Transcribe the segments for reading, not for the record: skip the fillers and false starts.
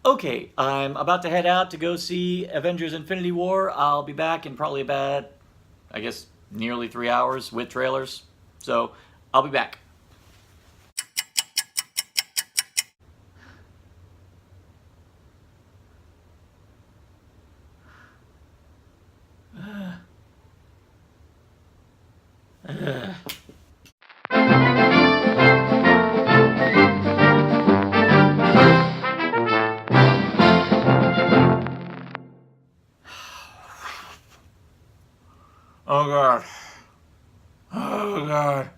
Okay, I'm about to head out to go see Avengers Infinity War. I'll be back in probably about, I guess, nearly 3 hours with trailers. So, I'll be back. Oh god. Oh god.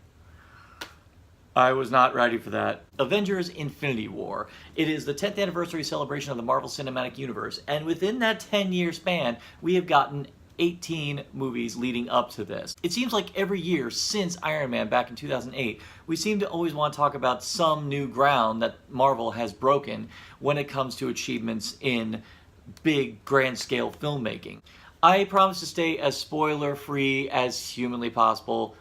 I was not ready for that. Avengers Infinity War. It is the 10th anniversary celebration of the Marvel Cinematic Universe, and within that 10-year span, we have gotten 18 movies leading up to this. It seems like every year since Iron Man back in 2008, we seem to always want to talk about some new ground that Marvel has broken when it comes to achievements in big, grand scale filmmaking. I promise to stay as spoiler free as humanly possible,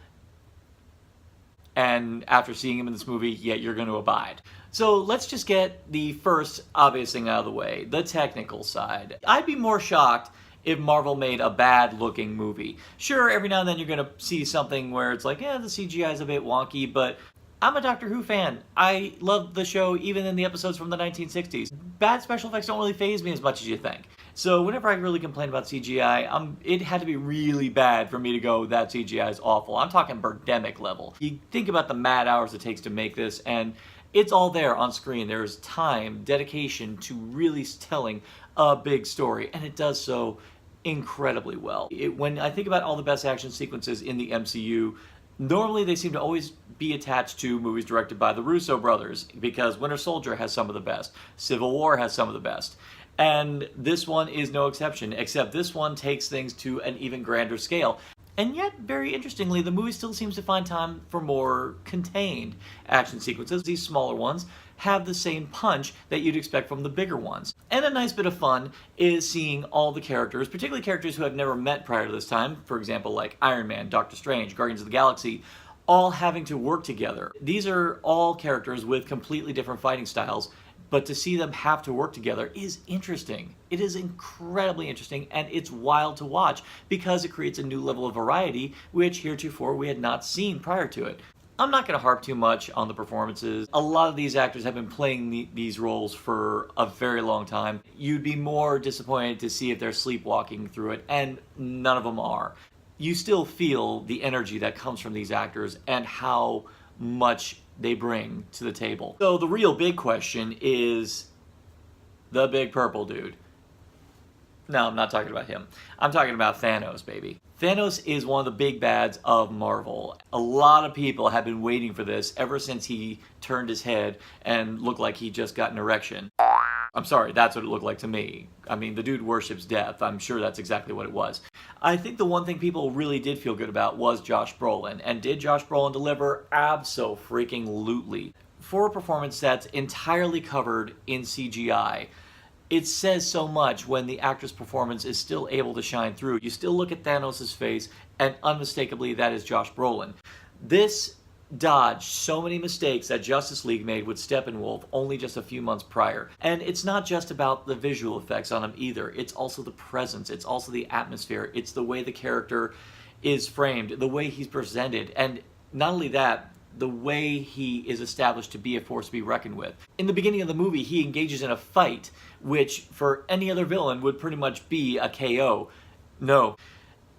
and after seeing him in this movie, yeah, you're going to abide. So let's just get the first obvious thing out of the way, the technical side. I'd be more shocked if Marvel made a bad looking movie. Sure, every now and then you're going to see something where it's like, yeah, the CGI is a bit wonky, but I'm a Doctor Who fan. I love the show even in the episodes from the 1960s. Bad special effects don't really faze me as much as you think. So whenever I really complain about CGI, it had to be really bad for me to go, that CGI is awful. I'm talking Birdemic level. You think about the mad hours it takes to make this, and it's all there on screen. There's time, dedication to really telling a big story, and it does so incredibly well. When I think about all the best action sequences in the MCU, normally they seem to always be attached to movies directed by the Russo brothers, because Winter Soldier has some of the best, Civil War has some of the best, and this one is no exception, except this one takes things to an even grander scale. And yet, very interestingly, the movie still seems to find time for more contained action sequences. These smaller ones have the same punch that you'd expect from the bigger ones. And a nice bit of fun is seeing all the characters, particularly characters who I've never met prior to this time, for example, like Iron Man, Doctor Strange, Guardians of the Galaxy, all having to work together. These are all characters with completely different fighting styles, but to see them have to work together is interesting. It is incredibly interesting, and it's wild to watch because it creates a new level of variety, which heretofore we had not seen prior to it. I'm not going to harp too much on the performances. A lot of these actors have been playing these roles for a very long time. You'd be more disappointed to see if they're sleepwalking through it, and none of them are. You still feel the energy that comes from these actors and how much they bring to the table. So the real big question is the big purple dude. No, I'm not talking about him. I'm talking about Thanos, baby. Thanos is one of the big bads of Marvel. A lot of people have been waiting for this ever since he turned his head and looked like he just got an erection. I'm sorry, that's what it looked like to me. I mean, the dude worships death. I'm sure that's exactly what it was. I think the one thing people really did feel good about was Josh Brolin. And did Josh Brolin deliver? Abso-freaking-lutely. For a performance that's entirely covered in CGI, it says so much when the actor's performance is still able to shine through. You still look at Thanos' face, and unmistakably that is Josh Brolin. This dodged so many mistakes that Justice League made with Steppenwolf only just a few months prior. And it's not just about the visual effects on him either. It's also the presence. It's also the atmosphere. It's the way the character is framed, the way he's presented, and not only that, the way he is established to be a force to be reckoned with. In the beginning of the movie, he engages in a fight, which for any other villain would pretty much be a KO. No.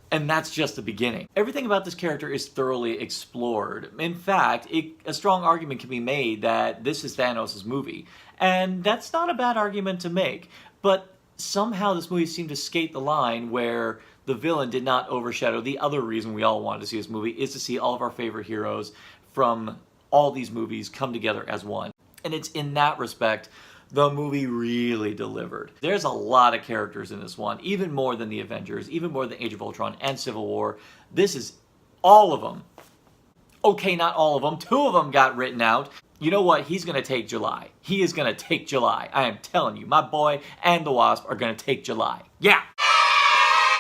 And that's just the beginning. Everything about this character is thoroughly explored. In fact, a strong argument can be made that this is Thanos' movie. And that's not a bad argument to make. But somehow this movie seemed to skate the line where the villain did not overshadow the other reason we all wanted to see this movie, is to see all of our favorite heroes from all these movies come together as one. And it's in that respect the movie really delivered. There's a lot of characters in this one, even more than the Avengers, even more than Age of Ultron and Civil War. This is all of them. Okay, not all of them. 2 of them got written out. You know what? He's going to take July. He is going to take July. I am telling you, my boy and the Wasp are going to take July. Yeah!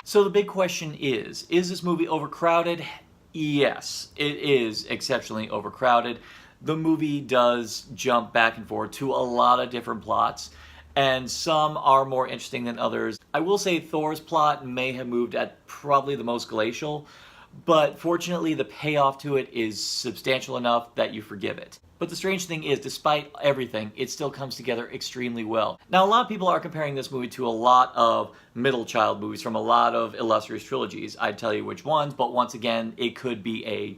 So the big question is this movie overcrowded? Yes, it is exceptionally overcrowded. The movie does jump back and forth to a lot of different plots, and some are more interesting than others. I will say Thor's plot may have moved at probably the most glacial, but fortunately the payoff to it is substantial enough that you forgive it. But the strange thing is, despite everything, it still comes together extremely well. Now, a lot of people are comparing this movie to a lot of middle child movies from a lot of illustrious trilogies. I'd tell you which ones, but once again, it could be a...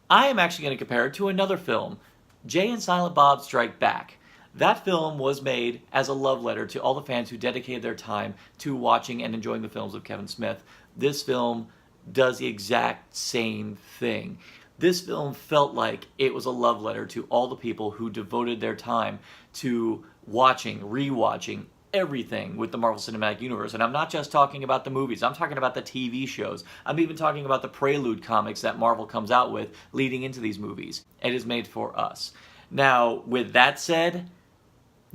I am actually going to compare it to another film, Jay and Silent Bob Strike Back. That film was made as a love letter to all the fans who dedicated their time to watching and enjoying the films of Kevin Smith. This film does the exact same thing. This film felt like it was a love letter to all the people who devoted their time to watching, rewatching everything with the Marvel Cinematic Universe. And I'm not just talking about the movies, I'm talking about the TV shows. I'm even talking about the prelude comics that Marvel comes out with leading into these movies. It is made for us. Now, with that said,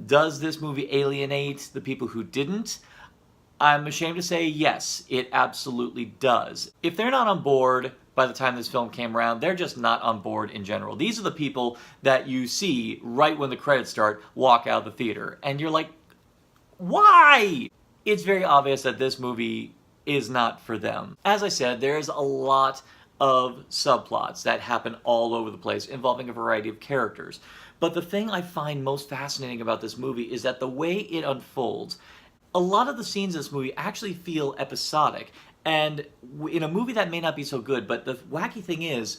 does this movie alienate the people who didn't? I'm ashamed to say yes, it absolutely does. If they're not on board by the time this film came around, they're just not on board in general. These are the people that you see right when the credits start walk out of the theater. And you're like, why? It's very obvious that this movie is not for them. As I said, there's a lot of subplots that happen all over the place involving a variety of characters. But the thing I find most fascinating about this movie is that the way it unfolds, a lot of the scenes in this movie actually feel episodic. And in a movie that may not be so good, but the wacky thing is,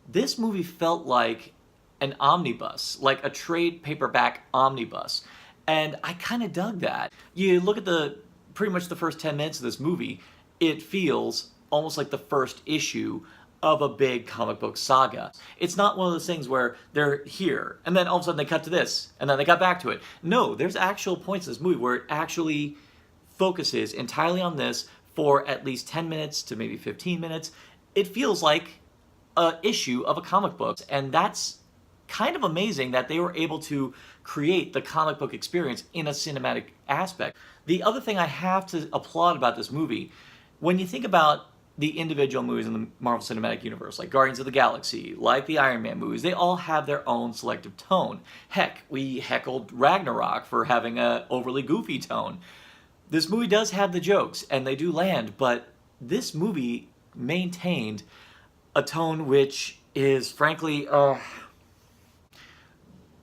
this movie felt like an omnibus, like a trade paperback omnibus. And I kind of dug that. You look at pretty much the first 10 minutes of this movie, it feels almost like the first issue of a big comic book saga. It's not one of those things where they're here, and then all of a sudden they cut to this, and then they got back to it. No, there's actual points in this movie where it actually focuses entirely on this for at least 10 minutes to maybe 15 minutes. It feels like an issue of a comic book, and that's kind of amazing that they were able to create the comic book experience in a cinematic aspect. The other thing I have to applaud about this movie, when you think about the individual movies in the Marvel Cinematic Universe, like Guardians of the Galaxy, like the Iron Man movies, they all have their own selective tone. Heck, we heckled Ragnarok for having an overly goofy tone. This movie does have the jokes, and they do land, but this movie maintained a tone which is, frankly,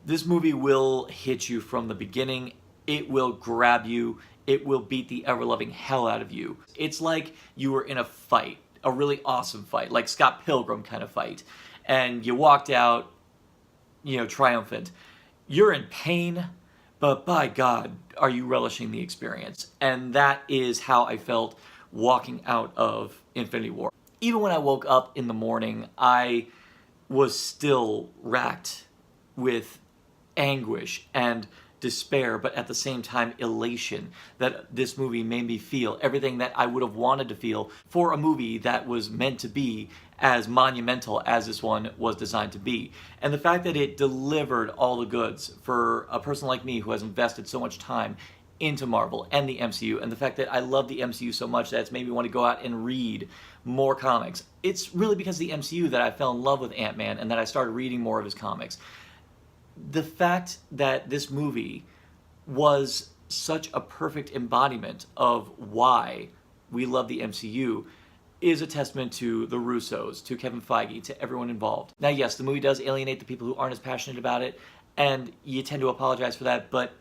this movie will hit you from the beginning. It will grab you. It will beat the ever-loving hell out of you. It's like you were in a fight, a really awesome fight, like Scott Pilgrim kind of fight, and you walked out, triumphant. You're in pain, but by God, are you relishing the experience? And that is how I felt walking out of Infinity War. Even when I woke up in the morning, I was still racked with anguish and despair, but at the same time elation that this movie made me feel everything that I would have wanted to feel for a movie that was meant to be as monumental as this one was designed to be. And the fact that it delivered all the goods for a person like me who has invested so much time into Marvel and the MCU, and the fact that I love the MCU so much that it's made me want to go out and read more comics. It's really because of the MCU that I fell in love with Ant-Man and that I started reading more of his comics. The fact that this movie was such a perfect embodiment of why we love the MCU is a testament to the Russos, to Kevin Feige, to everyone involved. Now, yes, the movie does alienate the people who aren't as passionate about it, and you tend to apologize for that, but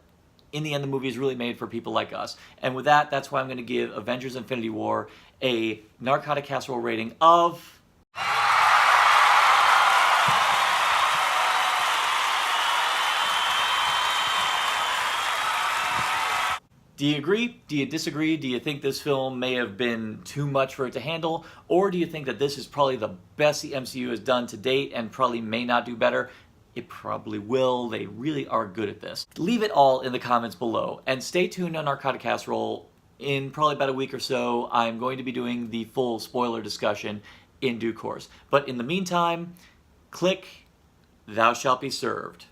in the end, the movie is really made for people like us. And with that, that's why I'm going to give Avengers Infinity War a narcotic casserole rating of... Do you agree? Do you disagree? Do you think this film may have been too much for it to handle? Or do you think that this is probably the best the MCU has done to date and probably may not do better? It probably will. They really are good at this. Leave it all in the comments below. And stay tuned on Narcotic Casserole. In probably about a week or so, I'm going to be doing the full spoiler discussion in due course. But in the meantime, click Thou Shalt Be Served.